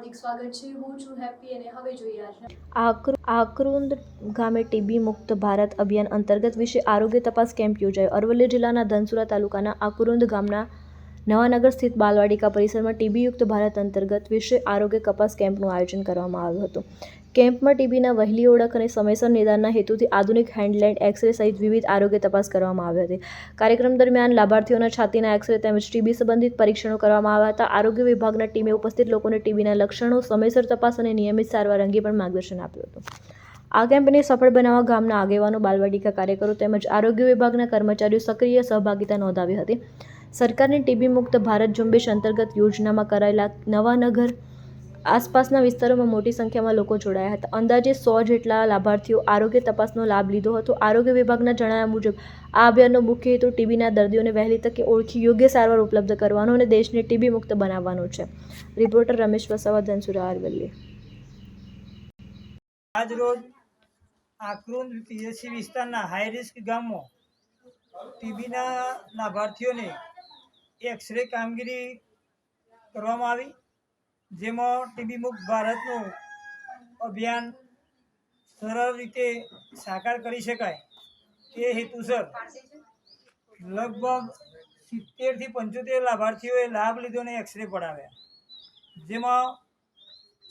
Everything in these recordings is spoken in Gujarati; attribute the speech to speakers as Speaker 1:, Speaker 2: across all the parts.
Speaker 1: હાર્દિક સ્વાગત છે। હું છું હેપી અને હવે જોઈએ આજના
Speaker 2: આકરુંદ ગામે ટીબી મુક્ત ભારત અભિયાન અંતર્ગત વિશે આરોગ્ય તપાસ કેમ્પ યોજાયો। અરવલ્લી જિલ્લાના ધનસુરા તાલુકાના આકરુંદ ગામના નવાનગર સ્થિત બાલવાટિકા પરિસરમાં ટીબી યુક્ત ભારત અંતર્ગત વિશે આરોગ્ય તપાસ કેમ્પનું આયોજન કરવામાં આવ્યું હતું। કેમ્પમાં ટીબીના વહેલી ઓળખ અને સમયસર નિદાનના હેતુથી આધુનિક હેન્ડહેલ્ડ એક્સ-રે સહિત વિવિધ આરોગ્ય તપાસ કરવામાં આવી હતી। કાર્યક્રમ દરમિયાન લાભાર્થીઓના છાતીના એક્સ-રે તેમજ ટીબી સંબંધિત પરીક્ષણો કરવામાં આવ્યા હતા। આરોગ્ય વિભાગના ટીમે ઉપસ્થિત લોકોને ટીબીના લક્ષણો, સમયસર તપાસ અને નિયમિત સારવાર અંગે પણ માર્ગદર્શન આપ્યું હતું। આ કેમ્પને સફળ બનાવવા ગામના આગેવાનો, બાલવાટિકા કાર્યકરો તેમજ આરોગ્ય વિભાગના કર્મચારીઓ સક્રિય સહભાગિતા નોંધાવી હતી। સરકારની ટીબી મુક્ત ભારત ઝુંબેશ અંતર્ગત યોજનામાં કરાયેલા નવાનગર આસપાસના વિસ્તારોમાં મોટી સંખ્યામાં લોકો જોડાયા હતા। અંદાજે 100 જેટલા લાભાર્થીઓ આરોગ્ય તપાસનો લાભ લીધો હતો। આરોગ્ય વિભાગના જણાવ્યા મુજબ આ અભિયાનનો મુખ્ય હેતુ ટીબીના દર્દીઓને વહેલી તકે ઓળખી યોગ્ય સારવાર ઉપલબ્ધ કરવાનો અને દેશને ટીબી મુક્ત બનાવવાનો છે। રિપોર્ટર રમેશ વસાવા, ધનસુરા, અરવલ્લી।
Speaker 3: આજ રોજ આકરુંદ પીએચસી વિસ્તારના હાઈ રિસ્ક ગામમાં ટીબીના લાભાર્થીઓને એક્સરે કામગીરી કરવામાં આવી, જેમાં ટીબી મુક્ત ભારતનું અભિયાન સરળ રીતે સાકાર કરી શકાય તે હેતુસર લગભગ 70 થી 75 લાભાર્થીઓએ લાભ લીધો અને એક્સરે પડાવ્યા, જેમાં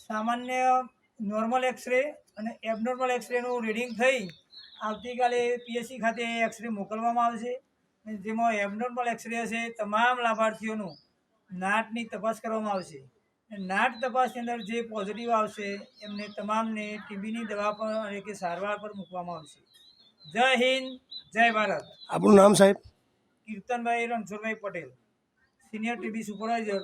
Speaker 3: સામાન્ય નોર્મલ એક્સરે અને એબનોર્મલ એક્સરેનું રીડિંગ થઈ આવતીકાલે પીએચસી ખાતે એક્સરે મોકલવામાં આવશે। જેમાં એબનોર્મલ એક્સરે હશે તમામ લાભાર્થીઓનું નાટની તપાસ કરવામાં આવશે। નાટ તપાસની અંદર જે પોઝિટિવ આવશે એમને તમામને ટીબીની દવા પર એટલે કે સારવાર પર મૂકવામાં આવશે। જય હિન્દ, જય ભારત।
Speaker 4: આપણું નામ સાહેબ?
Speaker 3: કીર્તનભાઈ રણછોડભાઈ પટેલ, સિનિયર ટીબી સુપરવાઇઝર,